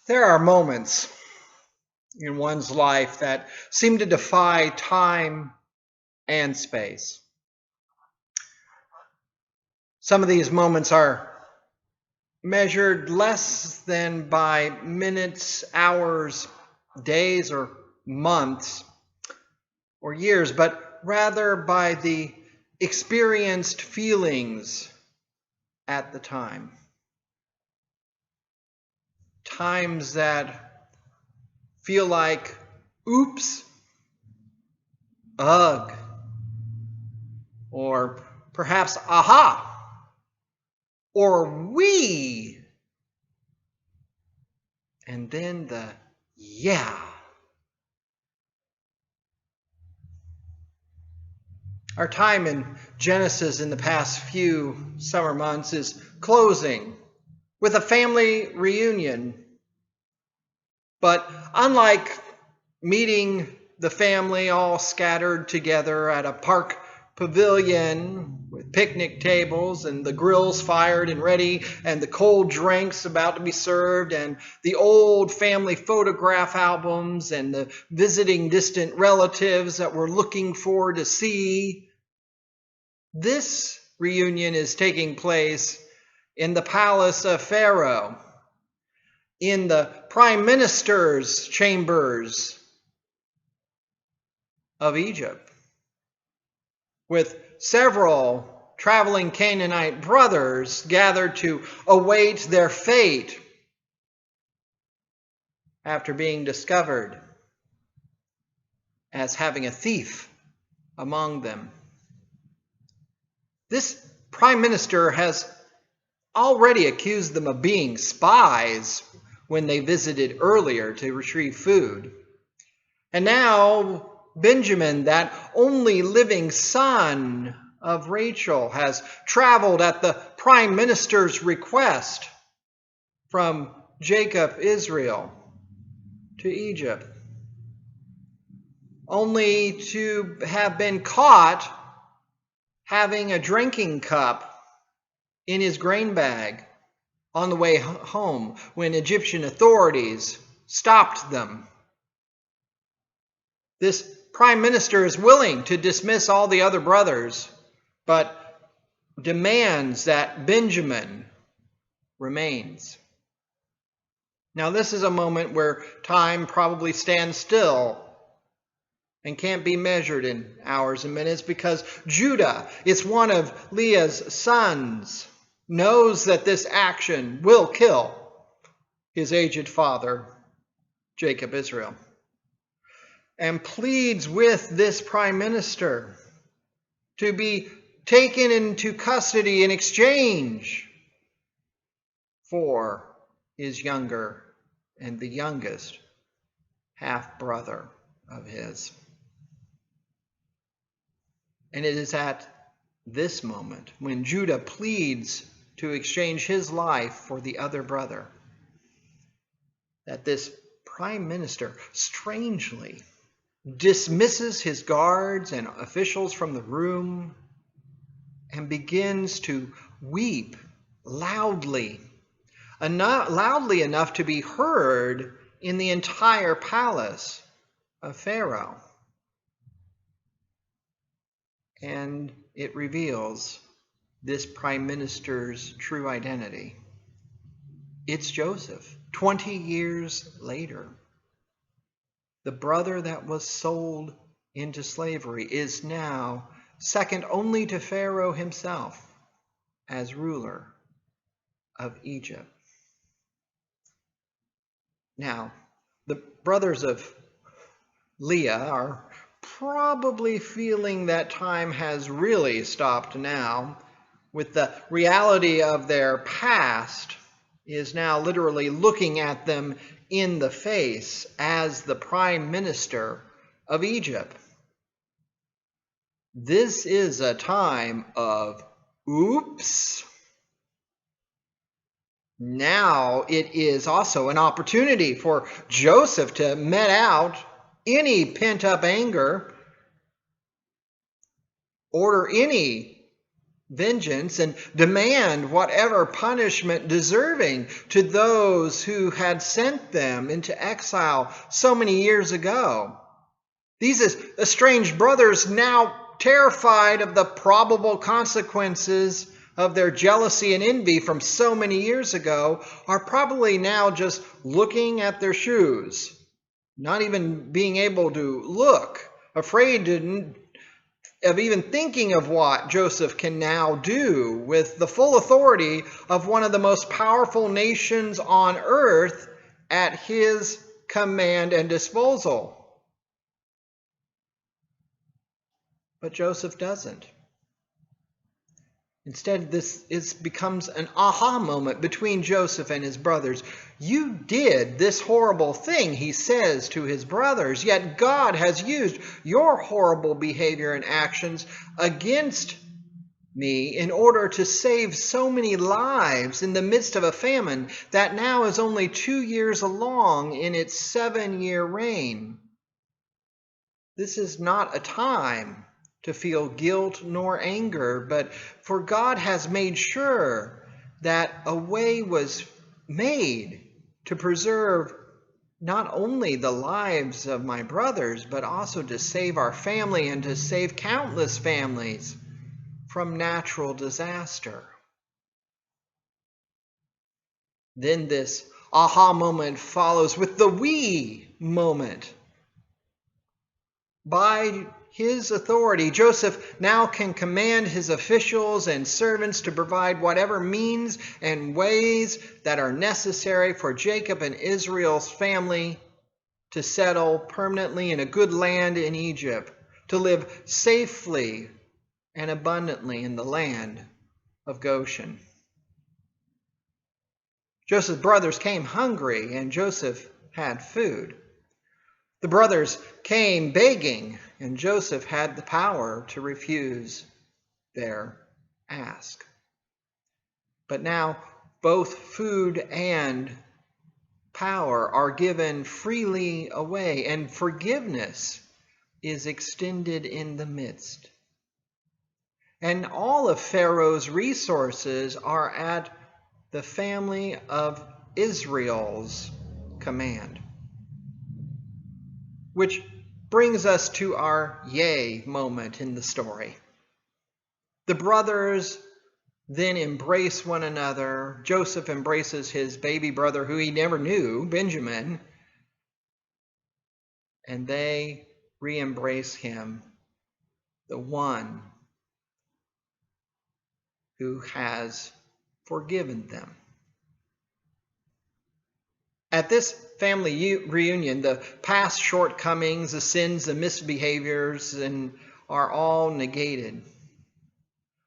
There are moments in one's life that seem to defy time and space. Some of these moments are measured less than by minutes, hours, days, or months, or years, but rather by the experienced feelings at the time. Times that feel like, oops, ugh, or perhaps aha, or we, and then the yeah. Our time in Genesis in the past few summer months is closing with a family reunion. But unlike meeting the family all scattered together at a park pavilion with picnic tables and the grills fired and ready and the cold drinks about to be served and the old family photograph albums and the visiting distant relatives that we're looking forward to see, this reunion is taking place in the palace of Pharaoh, in the prime minister's chambers of Egypt, with several traveling Canaanite brothers gathered to await their fate after being discovered as having a thief among them. This prime minister has already accused them of being spies when they visited earlier to retrieve food. And now Benjamin, that only living son of Rachel, has traveled at the prime minister's request from Jacob, Israel, to Egypt, only to have been caught having a drinking cup in his grain bag on the way home when Egyptian authorities stopped them. This prime minister is willing to dismiss all the other brothers, but demands that Benjamin remains. Now, this is a moment where time probably stands still and can't be measured in hours and minutes because Judah, it's one of Leah's sons, knows that this action will kill his aged father, Jacob, Israel, and pleads with this prime minister to be taken into custody in exchange for his younger and the youngest half-brother of his. And it is at this moment, when Judah pleads to exchange his life for the other brother, that this prime minister strangely dismisses his guards and officials from the room and begins to weep loudly enough to be heard in the entire palace of Pharaoh. And it reveals this prime minister's true identity. It's Joseph, 20 years later. The brother that was sold into slavery is now second only to Pharaoh himself as ruler of Egypt. Now, the brothers of Leah are probably feeling that time has really stopped now, with the reality of their past is now literally looking at them in the face as the prime minister of Egypt. This is a time of oops. Now it is also an opportunity for Joseph to met out any pent-up anger, order any vengeance and demand whatever punishment deserving to those who had sent them into exile so many years ago. These estranged brothers, now terrified of the probable consequences of their jealousy and envy from so many years ago, are probably now just looking at their shoes, not even being able to look, afraid of even thinking of what Joseph can now do with the full authority of one of the most powerful nations on earth at his command and disposal. But Joseph doesn't. Instead, this becomes an aha moment between Joseph and his brothers. You did this horrible thing, he says to his brothers, yet God has used your horrible behavior and actions against me in order to save so many lives in the midst of a famine that now is only 2 years along in its 7-year reign. This is not a time to feel guilt nor anger, but for God has made sure that a way was made to preserve not only the lives of my brothers, but also to save our family and to save countless families from natural disaster. Then this aha moment follows with the we moment. By his authority, Joseph now can command his officials and servants to provide whatever means and ways that are necessary for Jacob and Israel's family to settle permanently in a good land in Egypt, to live safely and abundantly in the land of Goshen. Joseph's brothers came hungry, and Joseph had food. The brothers came begging, and Joseph had the power to refuse their ask. But now both food and power are given freely away, and forgiveness is extended in the midst. And all of Pharaoh's resources are at the family of Israel's command. Which brings us to our yay moment in the story. The brothers then embrace one another. Joseph embraces his baby brother who he never knew, Benjamin, and they re-embrace him, the one who has forgiven them. At this family reunion, the past shortcomings, the sins, the misbehaviors, are all negated.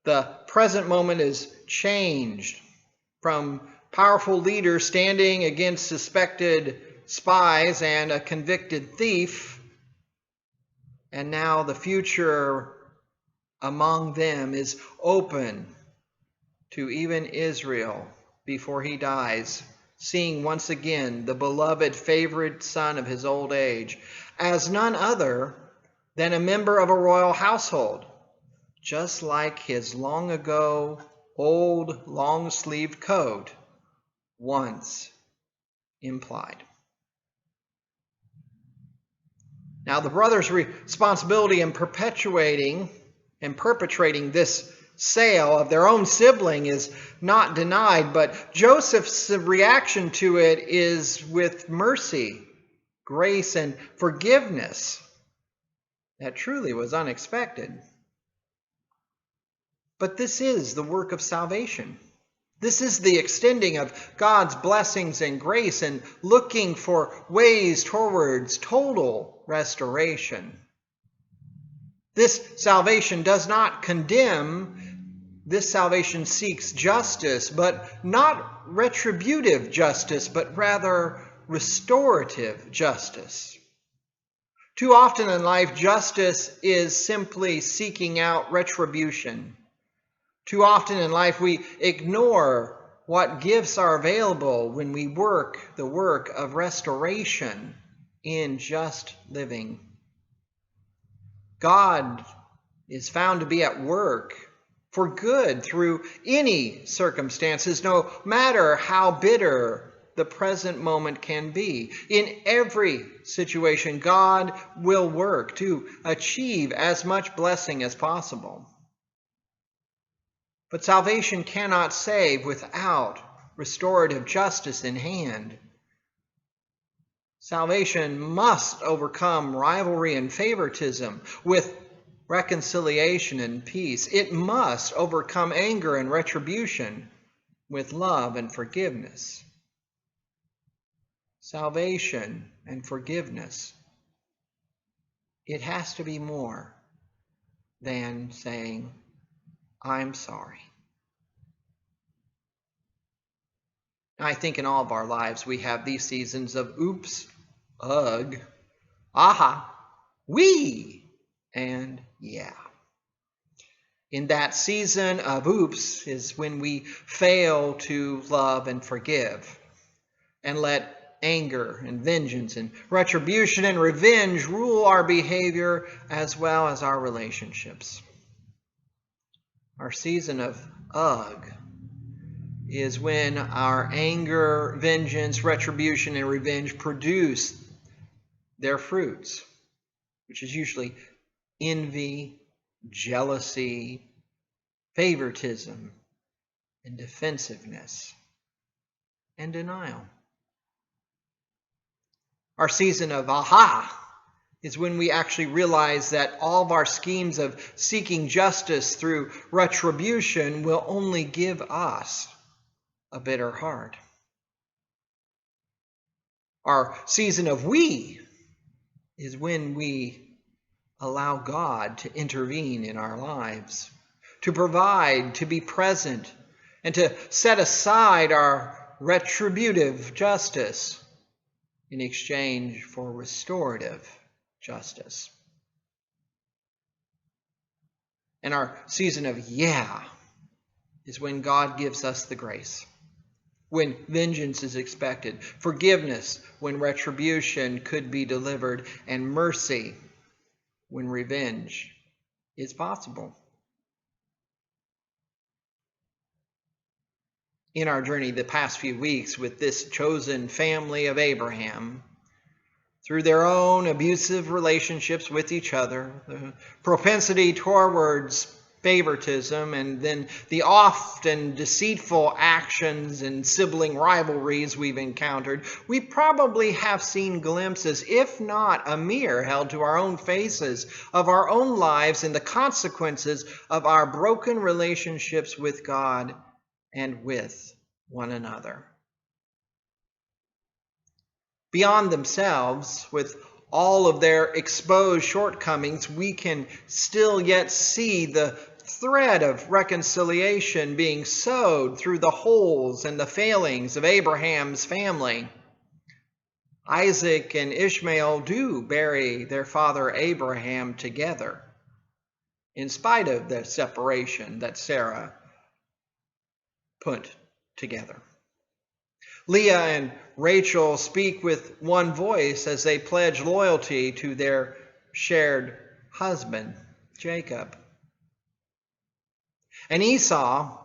The present moment is changed from powerful leaders standing against suspected spies and a convicted thief, and now the future among them is open to even Israel before he dies, seeing once again the beloved favorite son of his old age as none other than a member of a royal household, just like his long ago old long-sleeved coat once implied. Now the brothers' responsibility in perpetrating this sale of their own sibling is not denied, but Joseph's reaction to it is with mercy, grace, and forgiveness that truly was unexpected. But this is the work of salvation. This is the extending of God's blessings and grace and looking for ways towards total restoration. This salvation does not condemn. This salvation seeks justice, but not retributive justice, but rather restorative justice. Too often in life, justice is simply seeking out retribution. Too often in life, we ignore what gifts are available when we work the work of restoration in just living. God is found to be at work for good through any circumstances, no matter how bitter the present moment can be. In every situation, God will work to achieve as much blessing as possible. But salvation cannot save without restorative justice in hand. Salvation must overcome rivalry and favoritism with reconciliation and peace. It must overcome anger and retribution with love and forgiveness. Salvation and forgiveness. It has to be more than saying, I'm sorry. I think in all of our lives we have these seasons of oops, ugh, aha, wee, and yeah. In that season of oops is when we fail to love and forgive and let anger and vengeance and retribution and revenge rule our behavior as well as our relationships. Our season of ugh is when our anger, vengeance, retribution, and revenge produce their fruits, which is usually envy, jealousy, favoritism, and defensiveness, and denial. Our season of aha is when we actually realize that all of our schemes of seeking justice through retribution will only give us a bitter heart. Our season of we is when we allow God to intervene in our lives, to provide, to be present, and to set aside our retributive justice in exchange for restorative justice. And our season of yeah is when God gives us the grace, when vengeance is expected, forgiveness when retribution could be delivered, and mercy when revenge is possible. In our journey the past few weeks with this chosen family of Abraham, through their own abusive relationships with each other, the propensity towards favoritism, and then the often deceitful actions and sibling rivalries we've encountered, we probably have seen glimpses, if not a mirror held to our own faces, of our own lives and the consequences of our broken relationships with God and with one another. Beyond themselves, with all of their exposed shortcomings, we can still yet see the thread of reconciliation being sewed through the holes and the failings of Abraham's family. Isaac and Ishmael do bury their father Abraham together, in spite of the separation that Sarah put together. Leah and Rachel speak with one voice as they pledge loyalty to their shared husband, Jacob. And Esau,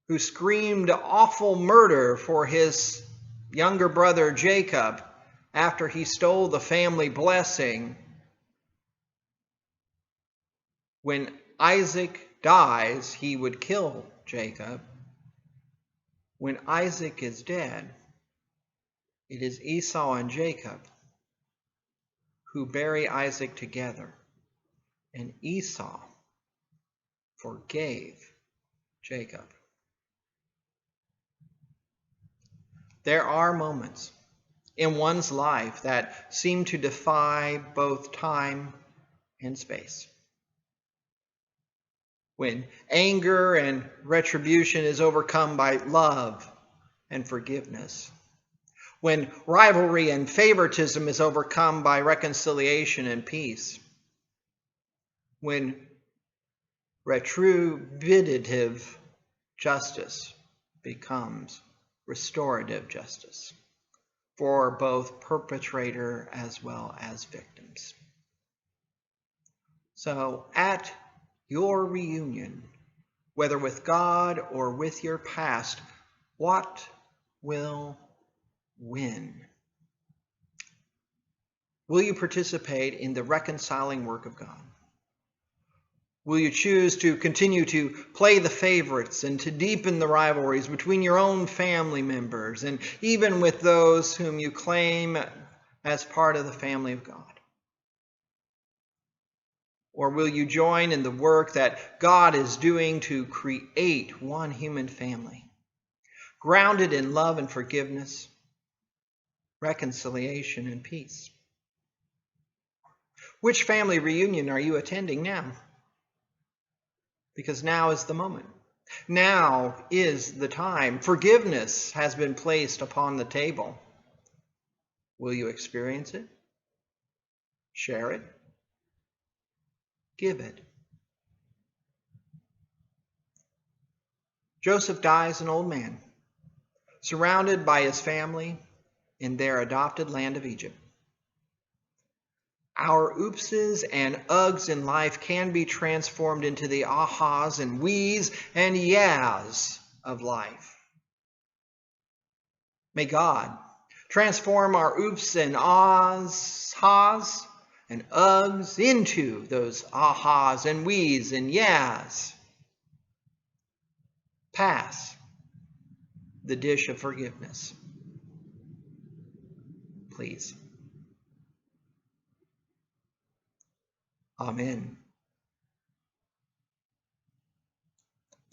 who screamed awful murder for his younger brother Jacob after he stole the family blessing, when Isaac dies, he would kill Jacob. When Isaac is dead, it is Esau and Jacob who bury Isaac together, and Esau forgave Jacob. There are moments in one's life that seem to defy both time and space. When anger and retribution is overcome by love and forgiveness. When rivalry and favoritism is overcome by reconciliation and peace. When retributive justice becomes restorative justice for both perpetrator as well as victims. So at your reunion, whether with God or with your past, what will win? Will you participate in the reconciling work of God? Will you choose to continue to play the favorites and to deepen the rivalries between your own family members and even with those whom you claim as part of the family of God? Or will you join in the work that God is doing to create one human family, grounded in love and forgiveness, reconciliation and peace? Which family reunion are you attending now? Because now is the moment. Now is the time. Forgiveness has been placed upon the table. Will you experience it? Share it? Give it? Joseph dies an old man, surrounded by his family in their adopted land of Egypt. Our oopses and ughs in life can be transformed into the ahas and wees and yas of life. May God transform our oops and ahs, has, and ughs into those ahas and wees and yas. Pass the dish of forgiveness, please. Amen.